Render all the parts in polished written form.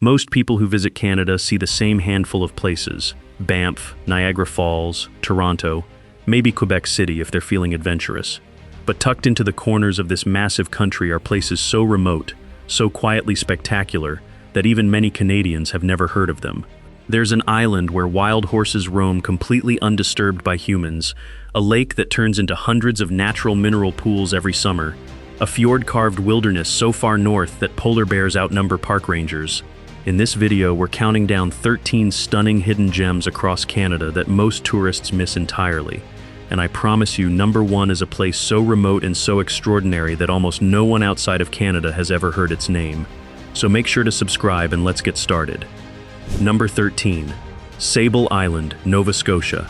Most people who visit Canada see the same handful of places: Banff, Niagara Falls, Toronto, maybe Quebec City if they're feeling adventurous. But tucked into the corners of this massive country are places so remote, so quietly spectacular, that even many Canadians have never heard of them. There's an island where wild horses roam completely undisturbed by humans, a lake that turns into hundreds of natural mineral pools every summer, a fjord-carved wilderness so far north that polar bears outnumber park rangers. In this video, we're counting down 13 stunning hidden gems across Canada that most tourists miss entirely. And I promise you, number one is a place so remote and so extraordinary that almost no one outside of Canada has ever heard its name. So make sure to subscribe and let's get started. Number 13. Sable Island, Nova Scotia.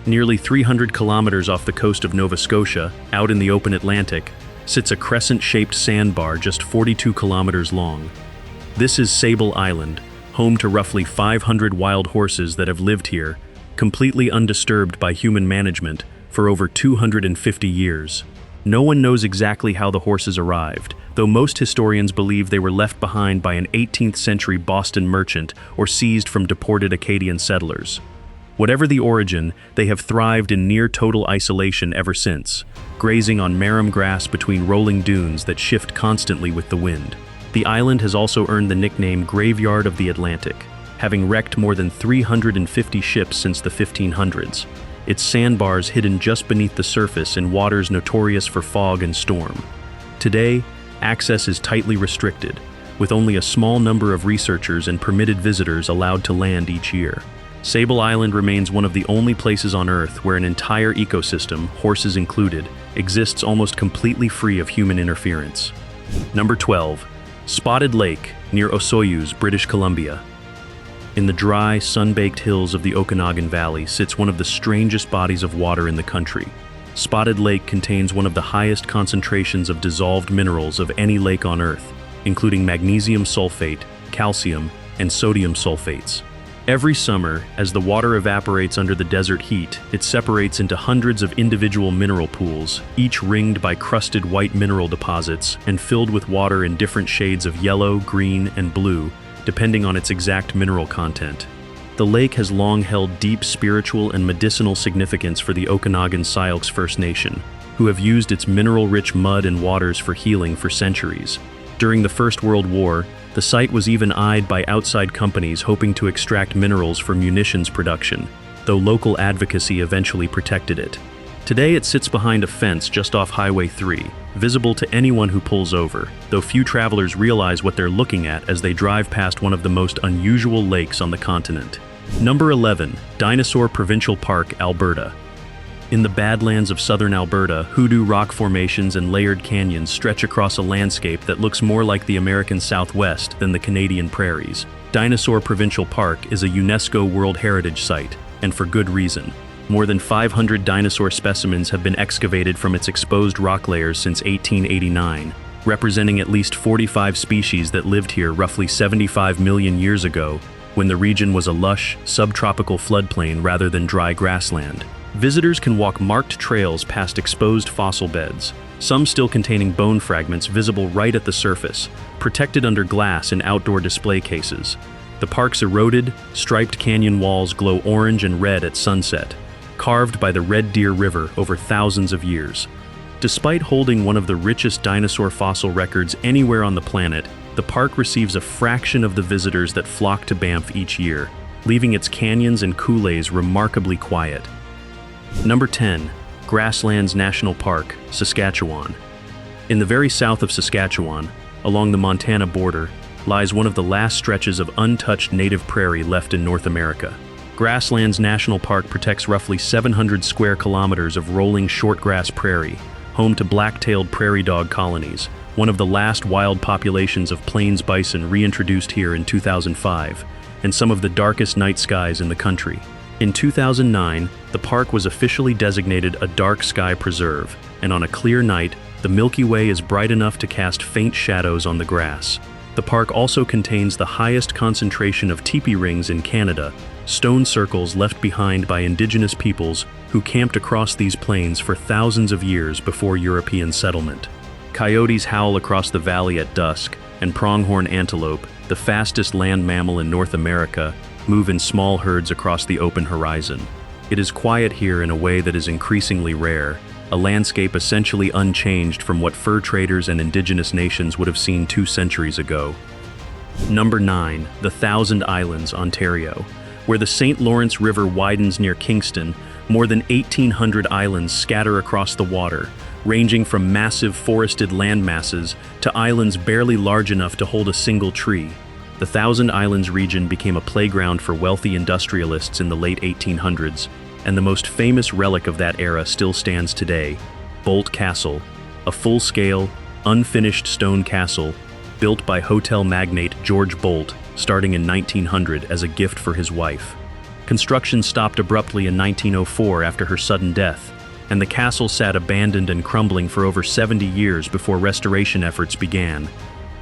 Nearly 300 kilometers off the coast of Nova Scotia, out in the open Atlantic, sits a crescent-shaped sandbar just 42 kilometers long. This is Sable Island, home to roughly 500 wild horses that have lived here, completely undisturbed by human management, for over 250 years. No one knows exactly how the horses arrived, though most historians believe they were left behind by an 18th century Boston merchant or seized from deported Acadian settlers. Whatever the origin, they have thrived in near total isolation ever since, grazing on marram grass between rolling dunes that shift constantly with the wind. The island has also earned the nickname Graveyard of the Atlantic, having wrecked more than 350 ships since the 1500s. Its sandbars hidden just beneath the surface in waters notorious for fog and storm. Today, access is tightly restricted, with only a small number of researchers and permitted visitors allowed to land each year. Sable Island remains one of the only places on Earth where an entire ecosystem, horses included, exists almost completely free of human interference. Number 12. Spotted Lake, near Osoyoos, British Columbia. In the dry, sun-baked hills of the Okanagan Valley sits one of the strangest bodies of water in the country. Spotted Lake contains one of the highest concentrations of dissolved minerals of any lake on Earth, including magnesium sulfate, calcium, and sodium sulfates. Every summer, as the water evaporates under the desert heat, it separates into hundreds of individual mineral pools, each ringed by crusted white mineral deposits and filled with water in different shades of yellow, green, and blue, depending on its exact mineral content. The lake has long held deep spiritual and medicinal significance for the Okanagan Syilx First Nation, who have used its mineral-rich mud and waters for healing for centuries. During the First World War, the site was even eyed by outside companies hoping to extract minerals for munitions production, though local advocacy eventually protected it. Today it sits behind a fence just off Highway 3, visible to anyone who pulls over, though few travelers realize what they're looking at as they drive past one of the most unusual lakes on the continent. Number 11. Dinosaur Provincial Park, Alberta. In the Badlands of southern Alberta, hoodoo rock formations and layered canyons stretch across a landscape that looks more like the American Southwest than the Canadian prairies. Dinosaur Provincial Park is a UNESCO World Heritage Site, and for good reason. More than 500 dinosaur specimens have been excavated from its exposed rock layers since 1889, representing at least 45 species that lived here roughly 75 million years ago, when the region was a lush, subtropical floodplain rather than dry grassland. Visitors can walk marked trails past exposed fossil beds, some still containing bone fragments visible right at the surface, protected under glass in outdoor display cases. The park's eroded, striped canyon walls glow orange and red at sunset, carved by the Red Deer River over thousands of years. Despite holding one of the richest dinosaur fossil records anywhere on the planet, the park receives a fraction of the visitors that flock to Banff each year, leaving its canyons and coulées remarkably quiet. Number 10. Grasslands National Park, Saskatchewan. In the very south of Saskatchewan, along the Montana border, lies one of the last stretches of untouched native prairie left in North America. Grasslands National Park protects roughly 700 square kilometers of rolling shortgrass prairie, home to black-tailed prairie dog colonies, one of the last wild populations of plains bison reintroduced here in 2005, and some of the darkest night skies in the country. In 2009, the park was officially designated a dark sky preserve, and on a clear night, the Milky Way is bright enough to cast faint shadows on the grass. The park also contains the highest concentration of teepee rings in Canada, stone circles left behind by indigenous peoples who camped across these plains for thousands of years before European settlement. Coyotes howl across the valley at dusk, and pronghorn antelope, the fastest land mammal in North America, move in small herds across the open horizon. It is quiet here in a way that is increasingly rare, a landscape essentially unchanged from what fur traders and indigenous nations would have seen 2 centuries ago. Number 9. The Thousand Islands, Ontario. Where the St. Lawrence River widens near Kingston, more than 1,800 islands scatter across the water, ranging from massive forested landmasses to islands barely large enough to hold a single tree. The Thousand Islands region became a playground for wealthy industrialists in the late 1800s, and the most famous relic of that era still stands today, Bolt Castle, a full-scale, unfinished stone castle built by hotel magnate George Bolt starting in 1900 as a gift for his wife. Construction stopped abruptly in 1904 after her sudden death, and the castle sat abandoned and crumbling for over 70 years before restoration efforts began.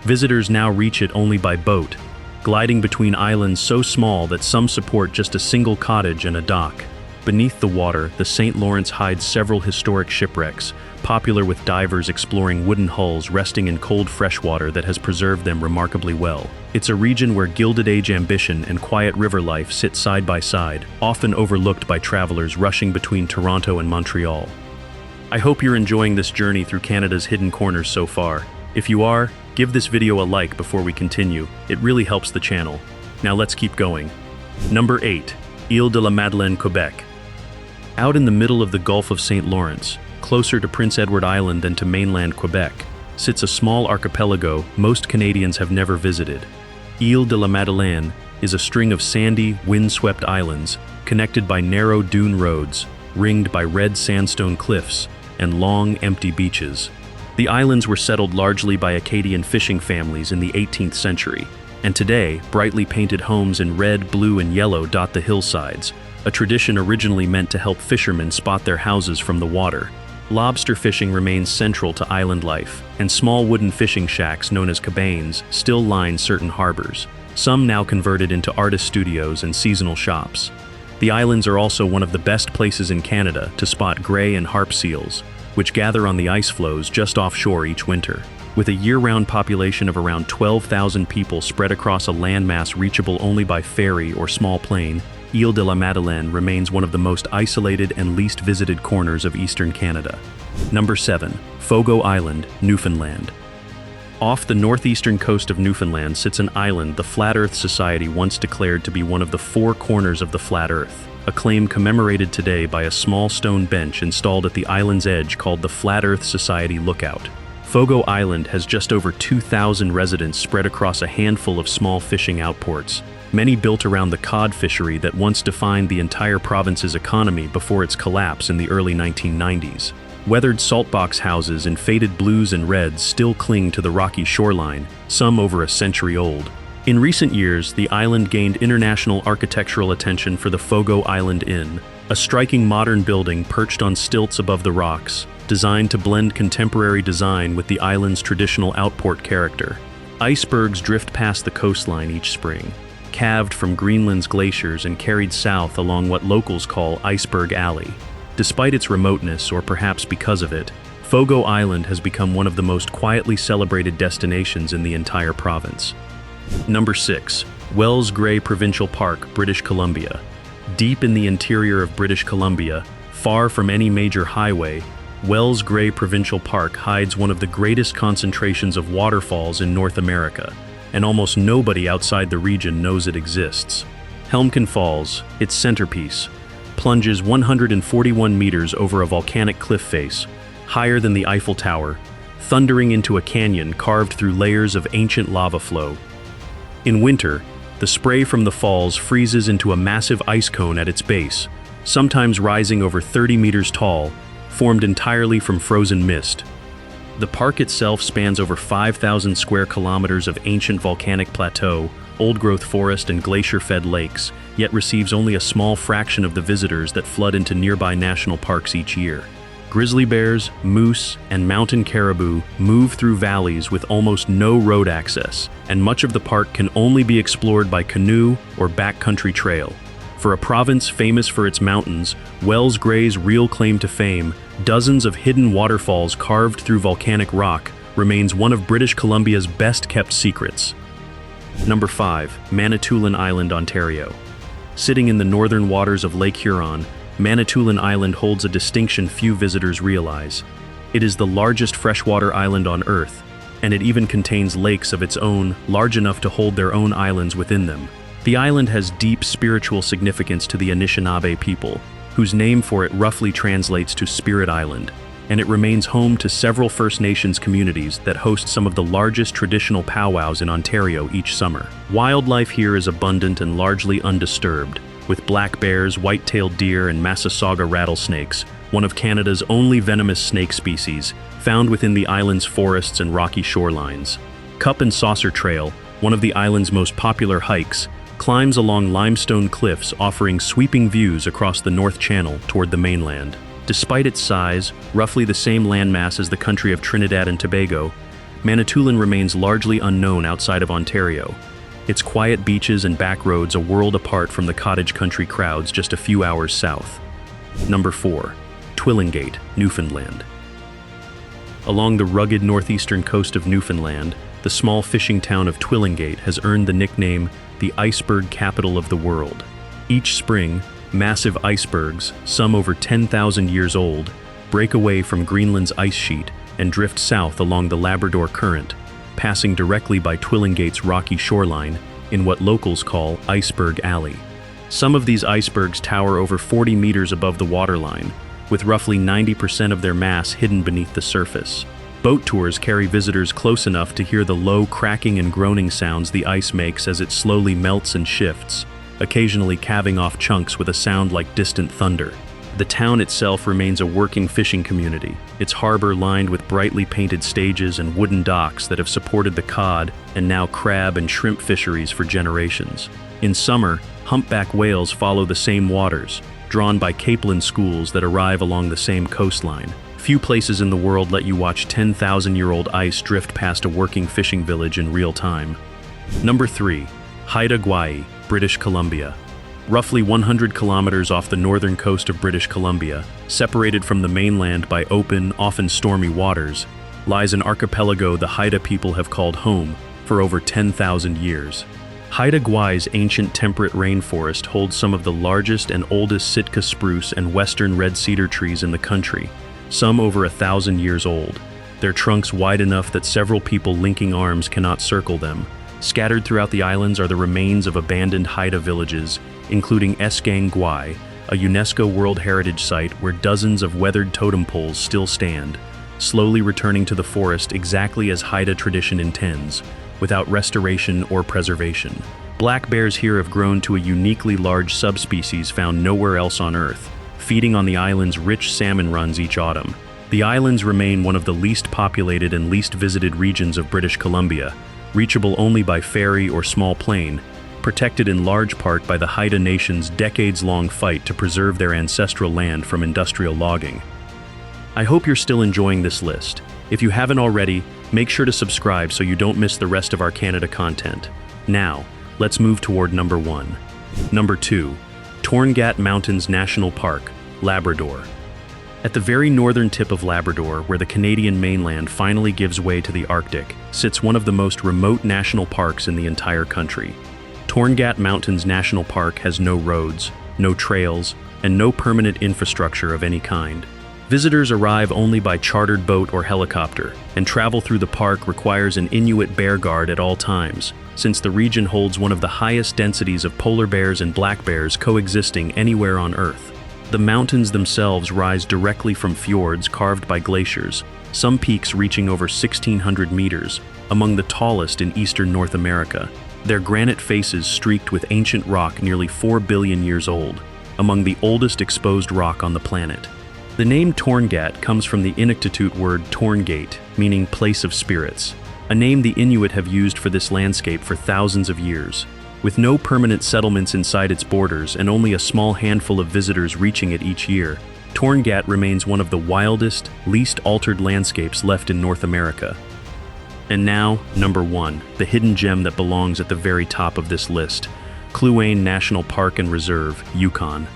Visitors now reach it only by boat, gliding between islands so small that some support just a single cottage and a dock. Beneath the water, the St. Lawrence hides several historic shipwrecks, popular with divers exploring wooden hulls resting in cold freshwater that has preserved them remarkably well. It's a region where Gilded Age ambition and quiet river life sit side by side, often overlooked by travelers rushing between Toronto and Montreal. I hope you're enjoying this journey through Canada's hidden corners so far. If you are, give this video a like before we continue. It really helps the channel. Now let's keep going. Number 8. Île de la Madeleine, Quebec. Out in the middle of the Gulf of St. Lawrence, closer to Prince Edward Island than to mainland Quebec, sits a small archipelago most Canadians have never visited. Île de la Madeleine is a string of sandy, wind-swept islands connected by narrow dune roads, ringed by red sandstone cliffs and long, empty beaches. The islands were settled largely by Acadian fishing families in the 18th century, and today, brightly painted homes in red, blue, and yellow dot the hillsides, a tradition originally meant to help fishermen spot their houses from the water. Lobster fishing remains central to island life, and small wooden fishing shacks known as cabanes still line certain harbors, some now converted into artist studios and seasonal shops. The islands are also one of the best places in Canada to spot gray and harp seals, which gather on the ice floes just offshore each winter. With a year-round population of around 12,000 people spread across a landmass reachable only by ferry or small plane, Île de la Madeleine remains one of the most isolated and least visited corners of eastern Canada. Number 7. Fogo Island, Newfoundland. Off the northeastern coast of Newfoundland sits an island the Flat Earth Society once declared to be one of the 4 corners of the flat Earth, a claim commemorated today by a small stone bench installed at the island's edge called the Flat Earth Society Lookout. Fogo Island has just over 2,000 residents spread across a handful of small fishing outports, many built around the cod fishery that once defined the entire province's economy before its collapse in the early 1990s. Weathered saltbox houses in faded blues and reds still cling to the rocky shoreline, some over a century old. In recent years, the island gained international architectural attention for the Fogo Island Inn, a striking modern building perched on stilts above the rocks, designed to blend contemporary design with the island's traditional outport character. Icebergs drift past the coastline each spring, calved from Greenland's glaciers and carried south along what locals call Iceberg Alley. Despite its remoteness, or perhaps because of it, Fogo Island has become one of the most quietly celebrated destinations in the entire province. Number 6. Wells Grey Provincial Park, British Columbia. Deep in the interior of British Columbia, far from any major highway, Wells Grey Provincial Park hides one of the greatest concentrations of waterfalls in North America, and almost nobody outside the region knows it exists. Helmcken Falls, its centerpiece, plunges 141 meters over a volcanic cliff face, higher than the Eiffel Tower, thundering into a canyon carved through layers of ancient lava flow. In winter, the spray from the falls freezes into a massive ice cone at its base, sometimes rising over 30 meters tall, formed entirely from frozen mist. The park itself spans over 5,000 square kilometers of ancient volcanic plateau, old-growth forest, and glacier-fed lakes, yet receives only a small fraction of the visitors that flood into nearby national parks each year. Grizzly bears, moose, and mountain caribou move through valleys with almost no road access, and much of the park can only be explored by canoe or backcountry trail. For a province famous for its mountains, Wells Grey's real claim to fame, dozens of hidden waterfalls carved through volcanic rock, remains one of British Columbia's best-kept secrets. Number 5. Manitoulin Island, Ontario. Sitting in the northern waters of Lake Huron, Manitoulin Island holds a distinction few visitors realize. It is the largest freshwater island on Earth, and it even contains lakes of its own, large enough to hold their own islands within them. The island has deep spiritual significance to the Anishinaabe people, whose name for it roughly translates to Spirit Island, and it remains home to several First Nations communities that host some of the largest traditional powwows in Ontario each summer. Wildlife here is abundant and largely undisturbed, with black bears, white-tailed deer, and Massasauga rattlesnakes, one of Canada's only venomous snake species, found within the island's forests and rocky shorelines. Cup and Saucer Trail, one of the island's most popular hikes, climbs along limestone cliffs offering sweeping views across the North Channel toward the mainland. Despite its size, roughly the same landmass as the country of Trinidad and Tobago, Manitoulin remains largely unknown outside of Ontario, its quiet beaches and back roads a world apart from the cottage country crowds just a few hours south. Number 4. Twillingate, Newfoundland. Along the rugged northeastern coast of Newfoundland, the small fishing town of Twillingate has earned the nickname the iceberg capital of the world. Each spring, massive icebergs, some over 10,000 years old, break away from Greenland's ice sheet and drift south along the Labrador Current, passing directly by Twillingate's rocky shoreline in what locals call Iceberg Alley. Some of these icebergs tower over 40 meters above the waterline, with roughly 90% of their mass hidden beneath the surface. Boat tours carry visitors close enough to hear the low cracking and groaning sounds the ice makes as it slowly melts and shifts, occasionally calving off chunks with a sound like distant thunder. The town itself remains a working fishing community, its harbor lined with brightly painted stages and wooden docks that have supported the cod and now crab and shrimp fisheries for generations. In summer, humpback whales follow the same waters, drawn by capelin schools that arrive along the same coastline. Few places in the world let you watch 10,000-year-old ice drift past a working fishing village in real time. Number 3. Haida Gwaii, British Columbia. Roughly 100 kilometers off the northern coast of British Columbia, separated from the mainland by open, often stormy waters, lies an archipelago the Haida people have called home for over 10,000 years. Haida Gwaii's ancient temperate rainforest holds some of the largest and oldest Sitka spruce and western red cedar trees in the country, some over 1,000 years old, their trunks wide enough that several people linking arms cannot circle them. Scattered throughout the islands are the remains of abandoned Haida villages, including Esgang Gwai, a UNESCO World Heritage Site where dozens of weathered totem poles still stand, slowly returning to the forest exactly as Haida tradition intends, without restoration or preservation. Black bears here have grown to a uniquely large subspecies found nowhere else on Earth, feeding on the island's rich salmon runs each autumn. The islands remain one of the least populated and least visited regions of British Columbia, reachable only by ferry or small plane, protected in large part by the Haida Nation's decades-long fight to preserve their ancestral land from industrial logging. I hope you're still enjoying this list. If you haven't already, make sure to subscribe so you don't miss the rest of our Canada content. Now, let's move toward number 1. Number 2. Torngat Mountains National Park, Labrador. At the very northern tip of Labrador, where the Canadian mainland finally gives way to the Arctic, sits one of the most remote national parks in the entire country. Torngat Mountains National Park has no roads, no trails, and no permanent infrastructure of any kind. Visitors arrive only by chartered boat or helicopter, and travel through the park requires an Inuit bear guard at all times, since the region holds one of the highest densities of polar bears and black bears coexisting anywhere on Earth. The mountains themselves rise directly from fjords carved by glaciers, some peaks reaching over 1,600 meters, among the tallest in eastern North America. Their granite faces streaked with ancient rock nearly 4 billion years old, among the oldest exposed rock on the planet. The name Torngat comes from the Inuktitut word Torngate, meaning place of spirits, a name the Inuit have used for this landscape for thousands of years. With no permanent settlements inside its borders and only a small handful of visitors reaching it each year, Torngat remains one of the wildest, least altered landscapes left in North America. And now, number 1, the hidden gem that belongs at the very top of this list, Kluane National Park and Reserve, Yukon.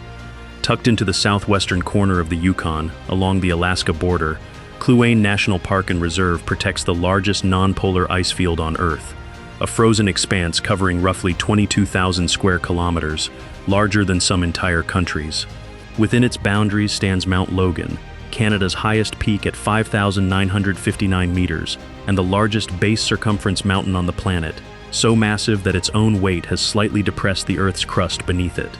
Tucked into the southwestern corner of the Yukon, along the Alaska border, Kluane National Park and Reserve protects the largest non-polar ice field on Earth. a frozen expanse covering roughly 22,000 square kilometers, larger than some entire countries. Within its boundaries stands Mount Logan, Canada's highest peak at 5,959 meters, and the largest base circumference mountain on the planet, so massive that its own weight has slightly depressed the Earth's crust beneath it.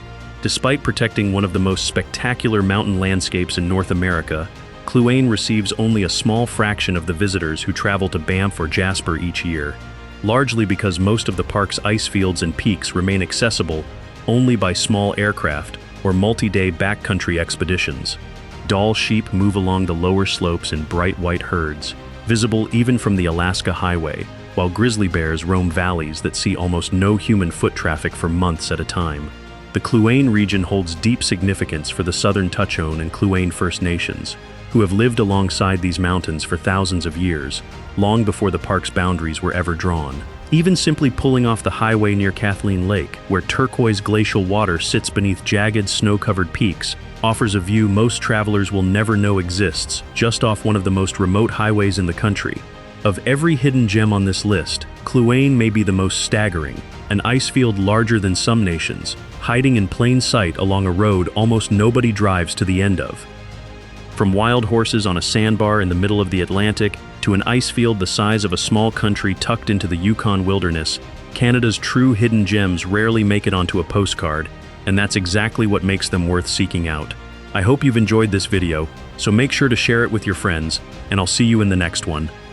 Despite protecting one of the most spectacular mountain landscapes in North America, Cluane receives only a small fraction of the visitors who travel to Banff or Jasper each year, largely because most of the park's ice fields and peaks remain accessible only by small aircraft or multi-day backcountry expeditions. Dall sheep move along the lower slopes in bright white herds, visible even from the Alaska Highway, while grizzly bears roam valleys that see almost no human foot traffic for months at a time. The Cluane region holds deep significance for the Southern Tutchone and Cluane First Nations, who have lived alongside these mountains for thousands of years, long before the park's boundaries were ever drawn. Even simply pulling off the highway near Kathleen Lake, where turquoise glacial water sits beneath jagged, snow-covered peaks, offers a view most travelers will never know exists, just off one of the most remote highways in the country. Of every hidden gem on this list, Cluane may be the most staggering, an ice field larger than some nations, hiding in plain sight along a road almost nobody drives to the end of. From wild horses on a sandbar in the middle of the Atlantic to an ice field the size of a small country tucked into the Yukon wilderness, Canada's true hidden gems rarely make it onto a postcard, and that's exactly what makes them worth seeking out. I hope you've enjoyed this video, so make sure to share it with your friends, and I'll see you in the next one.